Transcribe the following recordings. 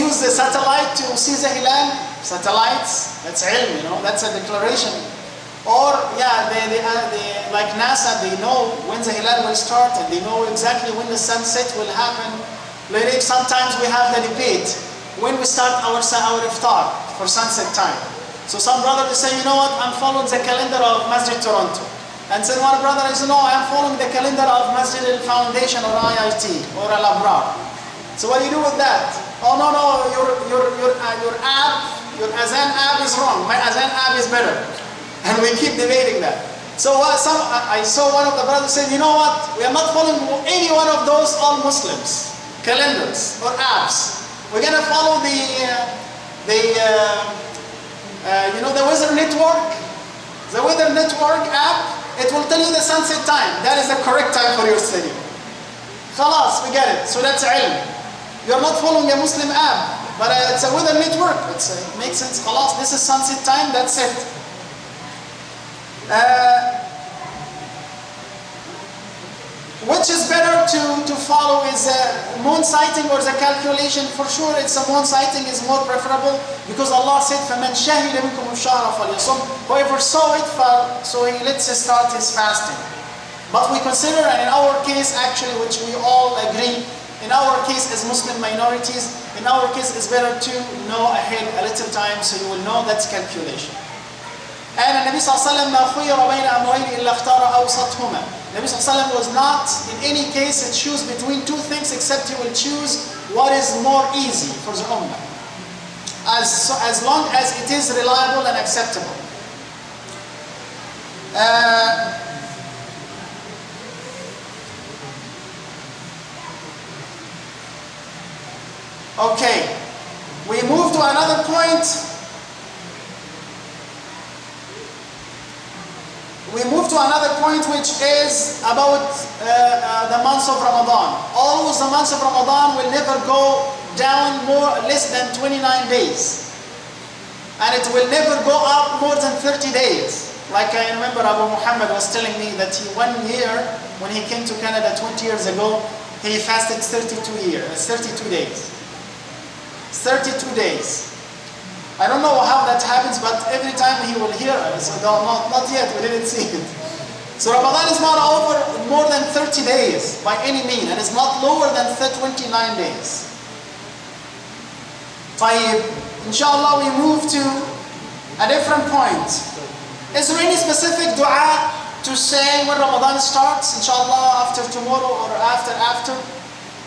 use the satellite to see the hilal? Satellites, that's ilm, that's a declaration. Or, yeah, they like NASA, they know when the hilal will start and they know exactly when the sunset will happen. Like sometimes we have the debate when we start our iftar for sunset time. So some brother will say, you know what, I'm following the calendar of Masjid Toronto. And then one brother is, no, I'm following the calendar of Masjid Foundation or IIT or Alabrar. So what do you do with that? Oh no, your app, your Azan app is wrong. My Azan app is better. And we keep debating that. So I saw one of the brothers say, you know what, we are not following any one of those all Muslims calendars or apps. We're going to follow the Weather Network. The Weather Network app, it will tell you the sunset time. That is the correct time for your study. Khalas, we get it. So that's ilm. You're not following a Muslim app, but it's a Weather Network. It makes sense. Khalas, this is sunset time, that's it. Which is better to follow, is moon sighting or the calculation? For sure, it's a moon sighting is more preferable, because Allah said, فَمَنْ شَهِدَ مِنْكُمُ الشَّهْرَ فَلْيَصُمْ. Whoever saw it, so he lets us start his fasting. But we consider, and in our case actually, which we all agree, in our case as Muslim minorities, in our case it's better to know ahead a little time, so you will know that's calculation. And the Nabi sallallahu alaihi wasallam Nabi sallallahu was not in any case choose between two things, except he will choose what is more easy for the ummah, as long as it is reliable and acceptable. Okay, we move to another point. We move to another point, which is about the months of Ramadan. Always the months of Ramadan will never go down less than 29 days. And it will never go up more than 30 days. Like I remember Abu Mohamed was telling me that 1 year, when he came to Canada 20 years ago, he fasted 32 days. 32 days. I don't know how that happens, but every time he will hear us, no, not yet, we didn't see it. So Ramadan is not over more than 30 days by any means, and it's not lower than 29 days. طيب, inshallah we move to a different point. Is there any specific dua to say when Ramadan starts, inshallah, after tomorrow or after?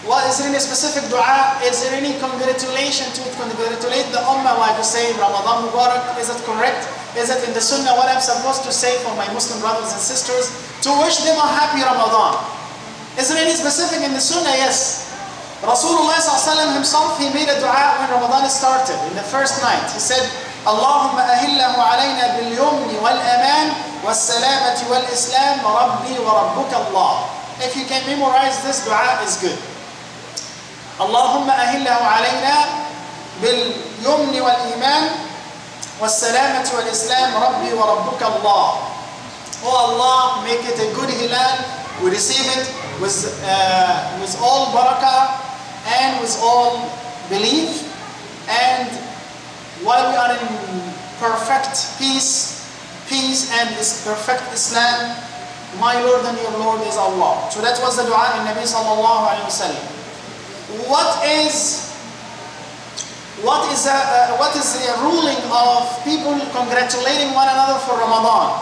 What is there any specific dua? Is there any congratulation to congratulate the ummah, like to say Ramadan Mubarak? Is it correct? Is it in the sunnah what I'm supposed to say for my Muslim brothers and sisters to wish them a happy Ramadan? Is there any specific in the sunnah? Yes. Rasulullah himself, he made a dua when Ramadan started, in the first night. He said, Allahumma ahillahu alayna bil yumni wal aman was salamati wal islam rabbi wa rabbuka Allah. If you can memorize this dua, is good. اللهم أهله علينا باليمن والإيمان والسلامة والإسلام ربي وربك الله. Oh Allah, make it a good hilal. We receive it with all barakah and with all belief, and while we are in perfect peace and this perfect Islam, my Lord and your Lord is Allah. So that was the dua in Nabi sallallahu alaihi wasallam. What is the ruling of people congratulating one another for Ramadan?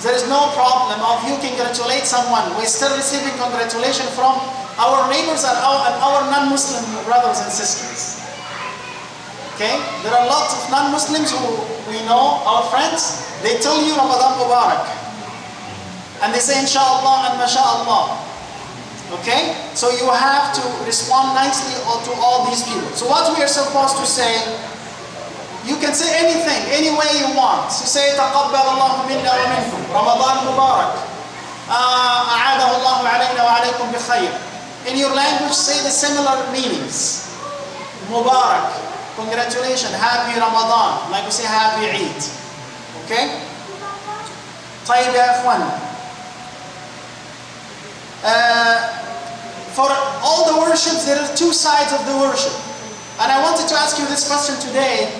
There is no problem of you congratulate someone. We're still receiving congratulations from our neighbors and our non-Muslim brothers and sisters. Okay? There are lots of non-Muslims who we know, our friends, they tell you Ramadan Mubarak. And they say inshallah and masha'Allah. Okay? So you have to respond nicely to all these people. So what we are supposed to say, you can say anything, any way you want. You say, تَقَبَّلَ اللَّهُ مِنَّا وَمِنْكُمْ Ramadan Mubarak. أَعَادَهُ اللَّهُ عَلَيْنَا وَعَلَيْكُمْ بِخَيْرٍ. In your language, say the similar meanings. Mubarak, congratulations, happy Ramadan. Like we say, happy Eid. Okay? طيب يا أخوان. For all the worships, there are two sides of the worship. And I wanted to ask you this question today,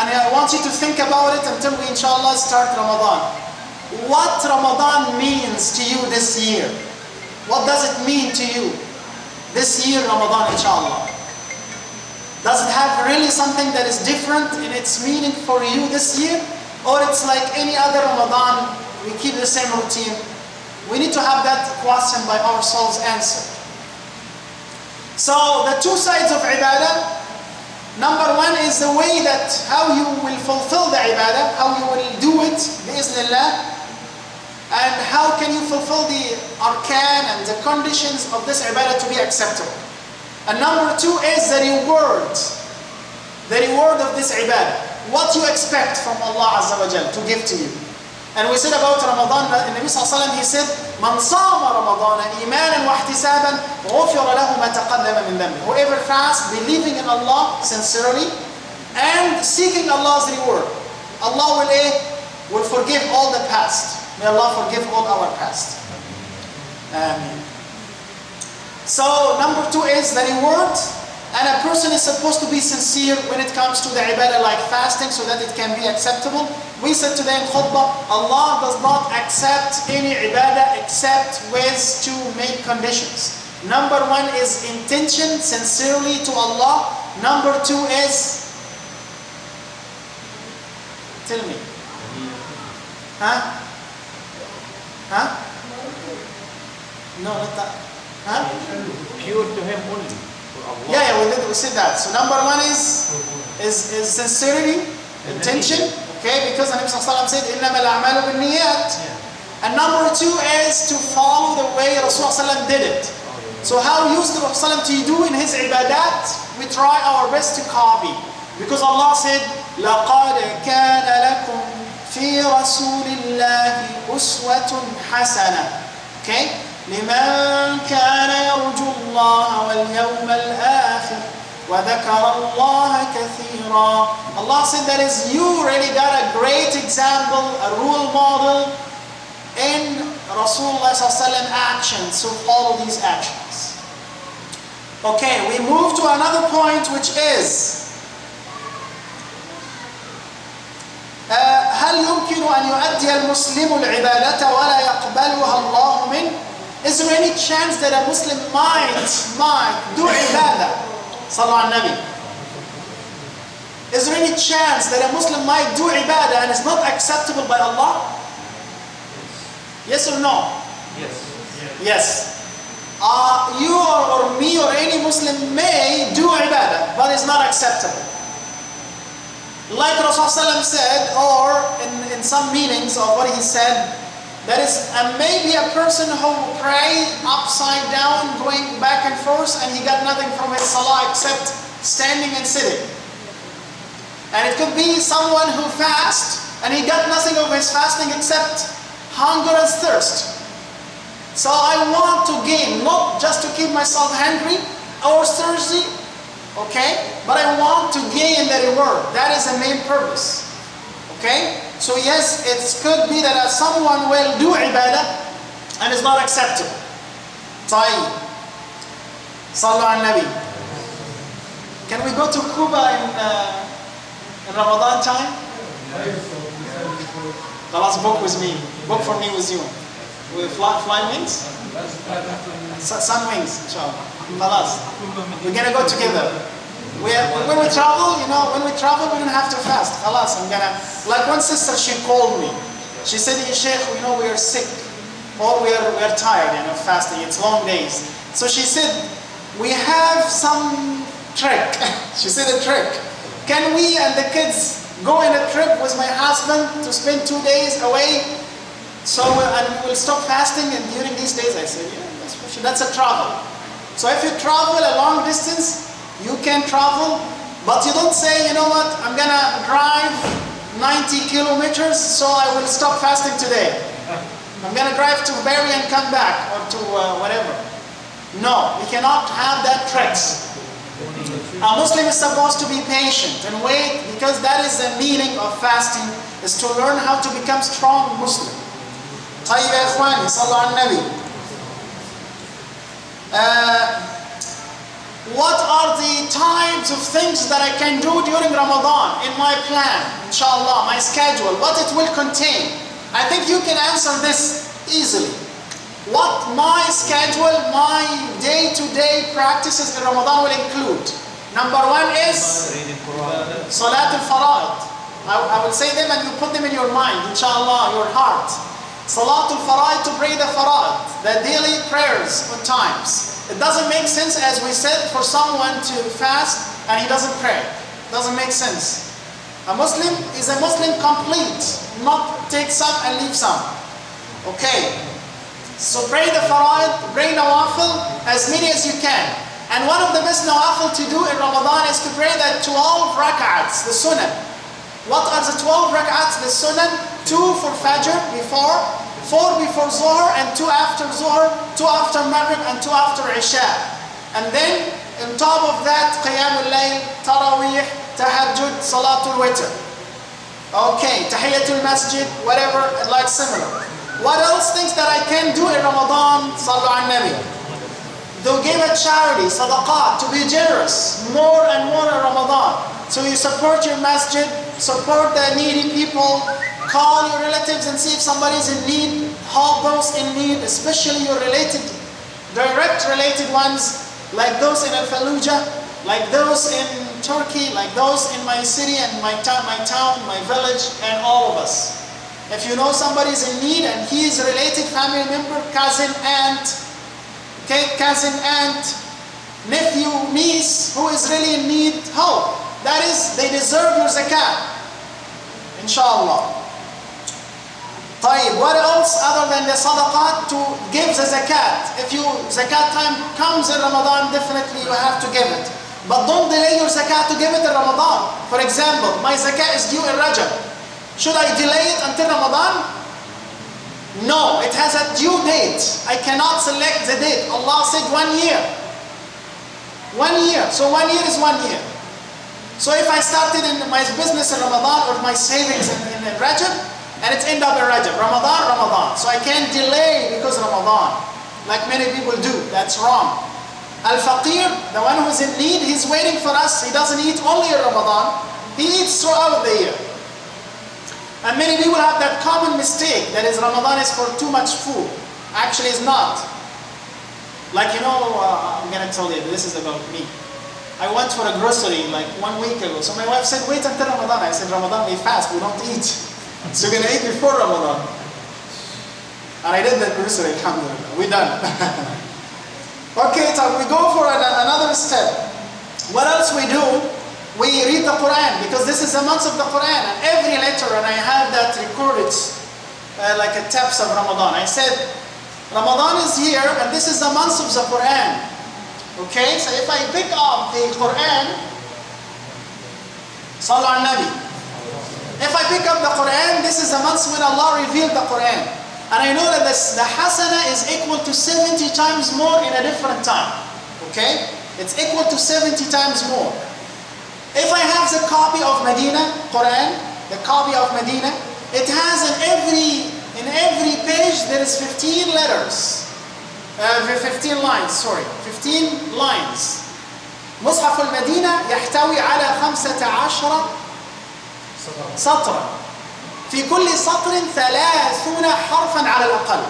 and I want you to think about it until we inshallah start Ramadan. What Ramadan means to you this year? What does it mean to you this year, Ramadan, inshallah? Does it have really something that is different in its meaning for you this year? Or it's like any other Ramadan, we keep the same routine? We need to have that question by ourselves answered. So the two sides of ibadah, number one is the way that how you will fulfill the ibadah, how you will do it, bi'ithnillah, and how can you fulfill the arkan and the conditions of this ibadah to be acceptable. And number two is the reward of this ibadah. What you expect from Allah Azza wa Jal to give to you. And we said about Ramadan, the Nabi Sallallahu Alaihi Wasallam, he said, "Man sama Ramadan imanan wa ihtisaban, ghufira lahu ma taqaddama min dhanbi." Whoever fasts, believing in Allah sincerely and seeking Allah's reward, Allah will forgive all the past. May Allah forgive all our past. Ameen. So number two is the reward, and a person is supposed to be sincere when it comes to the ibadah like fasting so that it can be acceptable. We said today in khutbah, Allah does not accept any ibadah except with two main conditions. Number one is intention, sincerely to Allah. Number two is, tell me. No, not that. Pure to Him only. Yeah, we said that. So number one is sincerity, intention. Okay, because the Nabi Sallallahu Alaihi Wasallam said, "Innama al-a'malu bin-niyyat." And number two is to follow the way Rasulullah did it. So how used the Rasulullah to do in his ibadat, we try our best to copy. Because Allah said, لَقَدْ كَانَ لَكُمْ فِي رَسُولِ اللَّهِ أُسْوَةٌ حَسَنَةٌ. Okay? لمن كان يرجو الله واليوم الآخر وذكر الله كثيرا. Allah said that is, you already got a great example, a role model in Rasulullah ﷺ actions, so follow these actions. Okay, we move to another point, which is هل يمكن أن يؤدي المسلم العبادة ولا يقبلها الله منه? Is there any chance that a Muslim might do ibadah? Sallallahu Alaihi Nabi. Is there any chance that a Muslim might do ibadah and is not acceptable by Allah? Yes or no? Yes. Yes. You or me or any Muslim may do ibadah, but it's not acceptable. Like Rasulullah said, or in some meanings of what he said, that is maybe a person who prayed upside down, going back and forth, and he got nothing from his salah except standing and sitting. And it could be someone who fasts, and he got nothing of his fasting except hunger and thirst. So I want to gain, not just to keep myself hungry or thirsty, okay? But I want to gain the reward. That is the main purpose, okay? So yes, it could be that someone will do ibadah and is not acceptable. طيب. Sallu al Nabi. Can we go to Cuba in Ramadan time? Allah's book with me. Book for me with you. We fly wings? Sun wings, inshallah. Khalas. We're gonna go together. When we travel, we're gonna have to fast. Khalas, like one sister, she called me. She said, Sheikh, we are sick. Or we are tired, fasting. It's long days. So she said, we have some trick. She said a trick. Can we and the kids go in a trip with my husband to spend 2 days away? So, and we'll stop fasting and during these days? I said, yeah, that's a travel. So if you travel a long distance, you can travel, but you don't say, you know what, I'm gonna drive 90 kilometers, so I will stop fasting today. I'm gonna drive to Barry and come back, or to whatever. No, we cannot have that tricks. A Muslim is supposed to be patient and wait, because that is the meaning of fasting, is to learn how to become strong Muslim. طيب يا إخواني صلوا على النبي. what are the types of things that I can do during Ramadan in my plan, inshallah, my schedule, what it will contain. I think you can answer this easily. What my schedule, my day-to-day practices in Ramadan will include. Number one is Salat al-Fara'id. I will say them and you put them in your mind, inshallah, your heart. Salat al-Fara'id, to pray the Fara'id, the daily prayers on times. It doesn't make sense, as we said, for someone to fast and he doesn't pray. Doesn't make sense. A Muslim is a Muslim complete, not take some and leave some. Okay. So pray the Fara'id, pray Nawafil, as many as you can. And one of the best Nawafil to do in Ramadan is to pray the 12 rak'ats, the Sunnah. What are the 12 rak'ats, the Sunnah? 2 for Fajr, before, 4 before Zuhr, and 2 after Zuhr, 2 after Maghrib, and 2 after Isha. And then, on top of that, Qiyamul Layl, Taraweeh, Tahajjud, Salatul Witr. Okay, Tahiyatul Masjid, whatever, like similar. What else things that I can do in Ramadan? Sallu al Nabi. To give a charity, sadaqat, to be generous, more and more in Ramadan. So you support your masjid, support the needy people, call your relatives and see if somebody's in need, help those in need, especially your related, direct related ones, like those in Al-Fallujah, like those in Turkey, like those in my city and my town, my village, and all of us. If you know somebody's in need and he is a related family member, cousin, aunt, okay, cousin, aunt, nephew, niece, who is really in need, help. That is, they deserve your zakat. Inshallah. طيب, what else other than the sadaqat to give the zakat? If you, zakat time comes in Ramadan, definitely you have to give it. But don't delay your zakat to give it in Ramadan. For example, my zakat is due in Rajab. Should I delay it until Ramadan? No, it has a due date. I cannot select the date. Allah said 1 year. 1 year. So 1 year is 1 year. So if I started in my business in Ramadan or my savings in Rajab, and it's end up in Rajab, Ramadan. So I can't delay because Ramadan, like many people do. That's wrong. Al-Faqir, the one who's in need, he's waiting for us. He doesn't eat only in Ramadan. He eats throughout the year. And many people have that common mistake, that is Ramadan is for too much food. Actually, it's not. Like, I'm going to tell you, this is about me. I went for a grocery like 1 week ago. So my wife said, wait until Ramadan. I said, Ramadan, we fast, we don't eat. So you're going to eat before Ramadan. And I did that grocery, alhamdulillah. We're done. Okay, so we go for another step. What else we do? We read the Quran, because this is the month of the Quran. And every letter, and I have that recorded like a taps of Ramadan. I said, Ramadan is here, and this is the month of the Quran. Okay, so if I pick up the Quran, Sallu al Nabi. If I pick up the Quran, this is the month when Allah revealed the Quran. And I know that the Hasana is equal to 70 times more in a different time. Okay? It's equal to 70 times more. If I have the copy of Medina, Quran, the copy of Medina, it has in every page there is 15 letters. 15 lines, 15 lines. مصحف المدينة يحتوي على 15 سطرا. في كل سطر 30 حرفا على الأقل.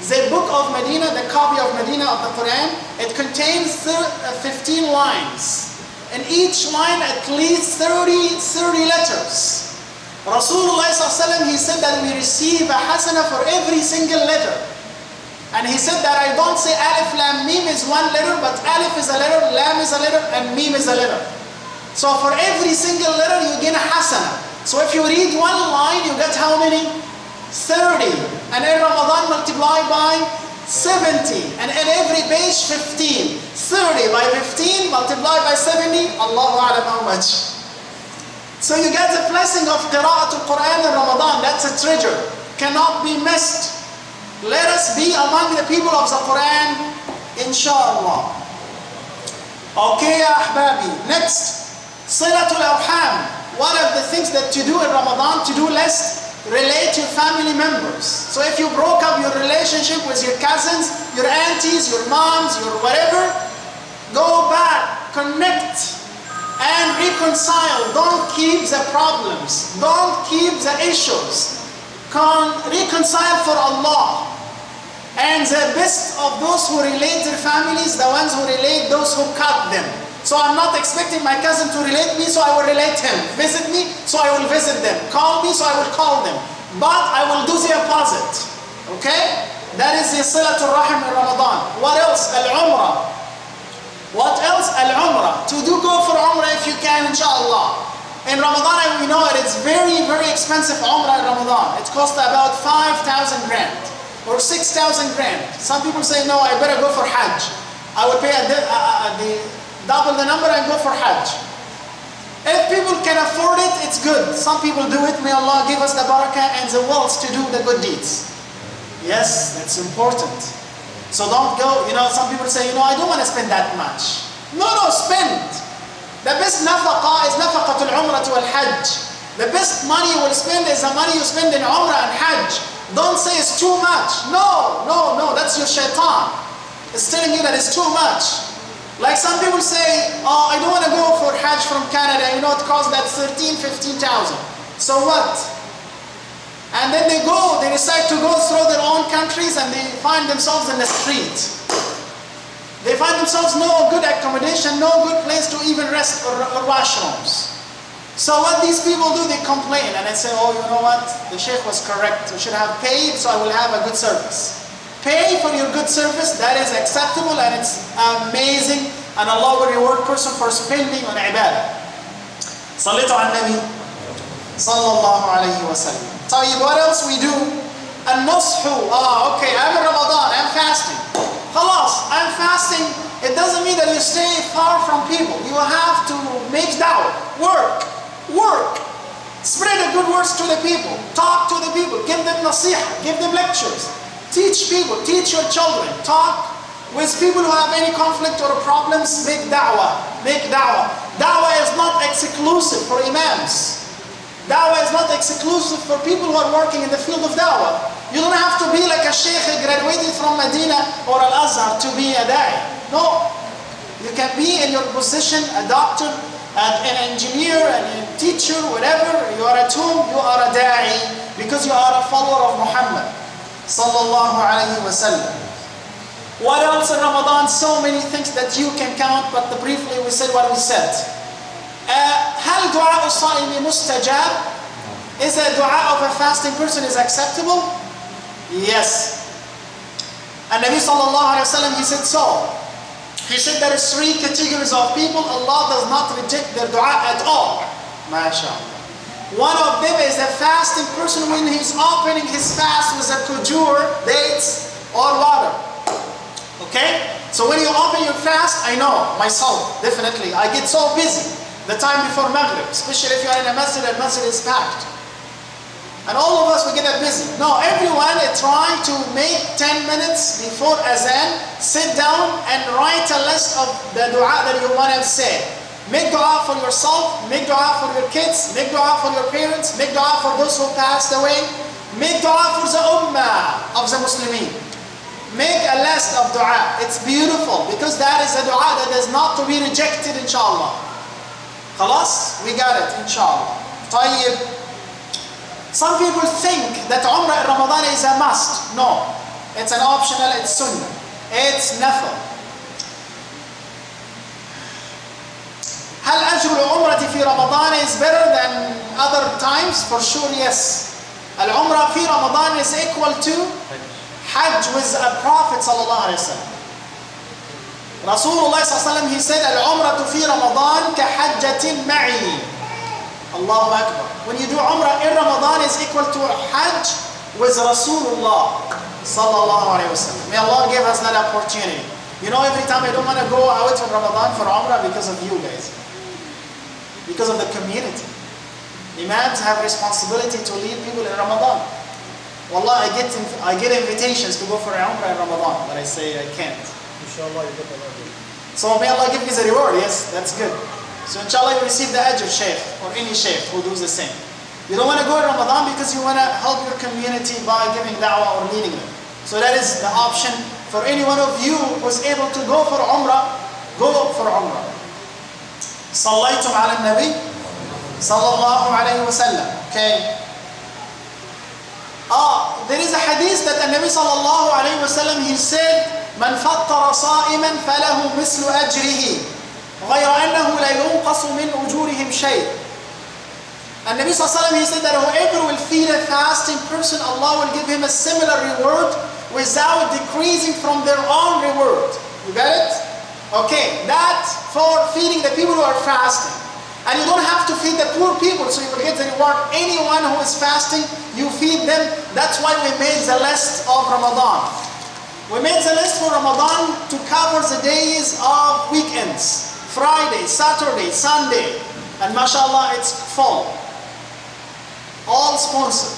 The book of Medina, the copy of Medina of the Quran, it contains 15 lines. In each line at least 30 letters. Rasulullah ﷺ, he said that we receive a hasana for every single letter. And he said that I don't say alif, lam, mim is one letter, but alif is a letter, lam is a letter, and mim is a letter. So for every single letter you get a hasana. So if you read one line, you get how many? 30. And in Ramadan multiply by 70. And in every page 15. 30 by 15 multiplied by 70, Allahu A'lam how much. So you get the blessing of Qira'atul Quran in Ramadan. That's a treasure. Cannot be missed. Let us be among the people of the Quran, inshallah. Okay, ya ahbabi. Next, Silatul Arham. One of the things that to do in Ramadan, to do list, relate your family members. So if you broke up your relationship with your cousins, your aunties, your moms, your whatever, Go back, connect, and reconcile. Don't keep the problems. Don't keep the issues. Reconcile for Allah. And the best of those who relate their families, the ones who relate those who cut them. So I'm not expecting my cousin to relate me, so I will relate him. Visit me, so I will visit them. Call me, so I will call them. But I will do the opposite. Okay? That is the Silatul Rahim in Ramadan. What else? Al-Umrah. What else? Al-Umrah. To go for Umrah if you can, inshallah. In Ramadan, we know it, it's very, very expensive Umrah in Ramadan. It costs about 5,000 grand or 6,000 grand. Some people say, no, I better go for Hajj. I will pay double the number and go for Hajj. If people can afford it, it's good. Some people do it. May Allah give us the barakah and the wealth to do the good deeds. Yes, that's important. So don't go, some people say, I don't want to spend that much. No, spend. The best nafaqah is nafaqatul umrah wal hajj. The best money you will spend is the money you spend in umrah and hajj. Don't say it's too much. No, that's your shaitan. It's telling you that it's too much. Like some people say, I don't want to go for hajj from Canada. It costs that 15,000. So what? And then they decide to go through their own countries and they find themselves in the street. They find themselves no good accommodation, no good place to even rest or washrooms. So what these people do, they complain and they say, oh, you know what? The sheikh was correct. You should have paid, so I will have a good service. Pay for your good service, that is acceptable and it's amazing. And Allah will reward person for spending on ibadah. Sallitu ala Nabi sallallahu alayhi wa sallam. What else we do? An-nushu. Okay, I'm in Ramadan, I'm fasting. Khalas, I'm fasting. It doesn't mean that you stay far from people. You have to make da'wah, work. Spread the good words to the people. Talk to the people. Give them nasiha. Give them lectures. Teach people. Teach your children. Talk with people who have any conflict or problems. Make da'wah. Da'wah is not exclusive for imams. Da'wah is not exclusive for people who are working in the field of da'wah. You don't have to be like a sheikh graduated from Medina or Al-Azhar to be a da'i. No. You can be in your position a doctor, an engineer, a teacher, whatever. You are at home, you are a da'i because you are a follower of Muhammad sallallahu alayhi wa sallam. What else in Ramadan? So many things that you can count, but briefly we said what we said. هل دعاء الصائم مستجاب? Is a dua of a fasting person is acceptable? Yes. And Nabi sallallahu alayhi wa sallam, he said so. He said there is 3 categories of people. Allah does not reject their dua at all. MashaAllah. One of them is a fasting person when he's opening his fast with a kujur, dates, or water. Okay? So when you open your fast, I know, myself, definitely, I get so busy the time before Maghrib, especially if you are in a masjid and masjid is packed. And all of us, we get busy. No, everyone is trying to make 10 minutes before Azan, sit down and write a list of the dua that you want to say. Make dua for yourself, make dua for your kids, make dua for your parents, make dua for those who passed away, make dua for the ummah of the Muslimin. Make a list of dua. It's beautiful because that is a dua that is not to be rejected, inshallah. Khalas? We got it, inshallah. Tayyib. Some people think that Umrah in Ramadan is a must. No. It's an optional, it's sunnah. It's nafil. هل أجر العمرة في رمضان is better than other times? For sure, yes. Al-Umrah في Ramadan is equal to Hajj with a Prophet sallallahu alayhi wa sallam. Rasulullah sallallahu alayhi wa sallam, he said, Al-Umrah في Ramadan كحجة معي. Allahu Akbar. When you do Umrah in Ramadan is equal to Hajj with Rasulullah sallallahu alayhi wa sallam. May Allah give us that opportunity. Every time I don't want to go out in Ramadan for Umrah because of you guys. Because of the community. Imams have responsibility to lead people in Ramadan. Wallah, I get invitations to go for Umrah in Ramadan, but I say I can't. Inshallah, you get the reward. So may Allah give me the reward. Yes, that's good. So inshallah you receive the ajr shaykh or any shaykh who does the same. You don't want to go in Ramadan because you want to help your community by giving da'wah or leading them. So that is the option for any one of you who is able to go for Umrah go for Umrah. صليتم على النبي صلى الله عليه وسلم. Okay. There is a hadith that the Nabi صلى الله عليه وسلم, he said, من فطر صائما فله مثل أجره غير أنه لا ينقص من أجورهم شيء. And Nabi صلى الله عليه وسلم, he said that whoever will feed a fasting person, Allah will give him a similar reward without decreasing from their own reward. You got it? Okay, that for feeding the people who are fasting. And you don't have to feed the poor people, so you will get the reward. Anyone who is fasting, you feed them. That's why we made the list of Ramadan. We made the list for Ramadan to cover the days of weekends. Friday, Saturday, Sunday. And mashallah, it's full. All sponsored.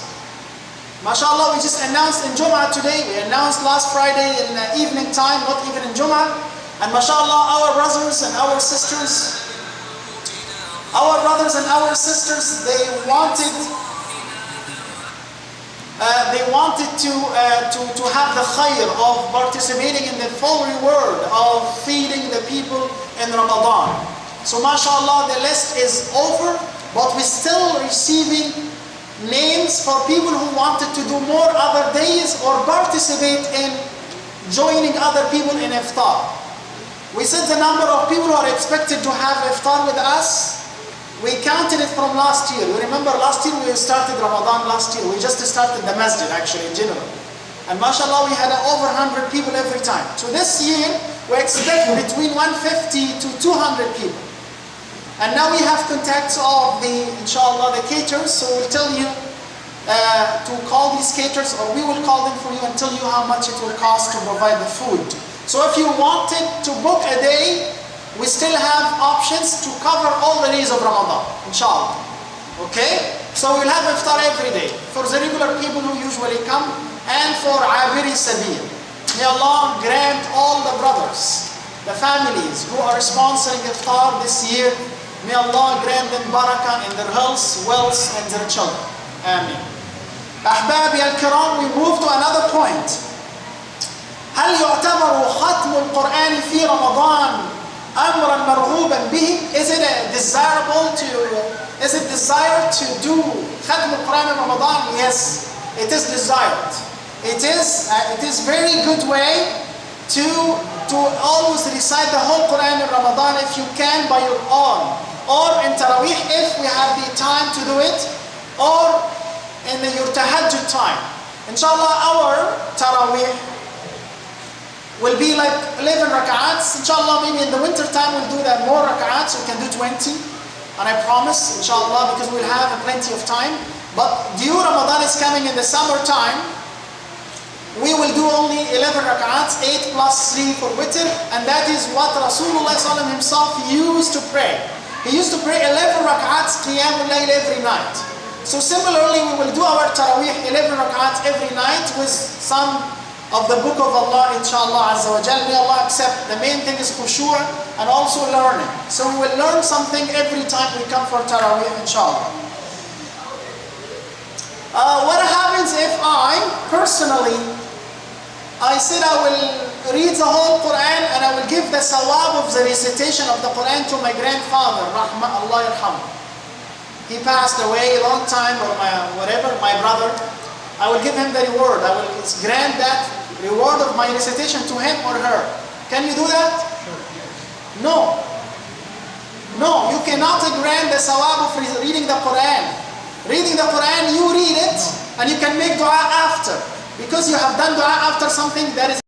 Mashallah, we just announced in Jum'ah today. We announced last Friday in the evening time, not even in Jum'ah. And mashallah, our brothers and our sisters, they wanted to have the khair of participating in the full reward of feeding the people in Ramadan. So mashallah, the list is over, but we're still receiving names for people who wanted to do more other days or participate in joining other people in iftar. We said the number of people who are expected to have iftar with us. We counted it from last year. You remember last year we started Ramadan last year. We just started the masjid actually in general. And mashallah, we had over 100 people every time. So this year, we expect between 150 to 200 people. And now we have contacts of the, inshallah, the caterers. So we'll tell you to call these caterers, or we will call them for you and tell you how much it will cost to provide the food. So if you wanted to book a day, we still have options to cover all the days of Ramadan, inshallah. Okay? So we'll have iftar every day for the regular people who usually come and for Abiri Sabil. May Allah grant all the brothers, the families who are sponsoring iftar this year, may Allah grant them barakah in their health, wealth, and their children. Ameen. Ahbabi al-Kiram, we move to another point. هل يعتبر ختم القرآن في رمضان أمرا مرغوبا به? Is it desired to do ختم القرآن in Ramadan? Yes, it is desired. It is very good way to always recite the whole Quran in Ramadan if you can by your own, or in Taraweeh if we have the time to do it, or in your tahajjud time. Inshallah, our Taraweeh will be like 11 rak'ats. Inshallah, maybe in the winter time we'll do that more rak'ats. We can do 20. And I promise, inshallah, because we'll have plenty of time. But due Ramadan is coming in the summertime, we will do only 11 rak'ats, 8 plus 3 for witr. And that is what Rasulullah SAW himself used to pray. He used to pray 11 rak'ats qiyamul layl every night. So similarly, we will do our Taraweeh 11 rak'ats every night with some of the book of Allah, inshallah azza wa jal. May Allah accept. The main thing is khushu' and also learning. So we will learn something every time we come for Taraweeh, inshallah. What happens if I said I will read the whole Quran and I will give the sawab of the recitation of the Quran to my grandfather, Allah yarham. He passed away a long time, or my brother. I will give him the reward. I will grant that reward of my recitation to him or her. Can you do that? No. No, you cannot grant the sawab of reading the Quran. Reading the Quran, you read it and you can make dua after. Because you have done dua after something that is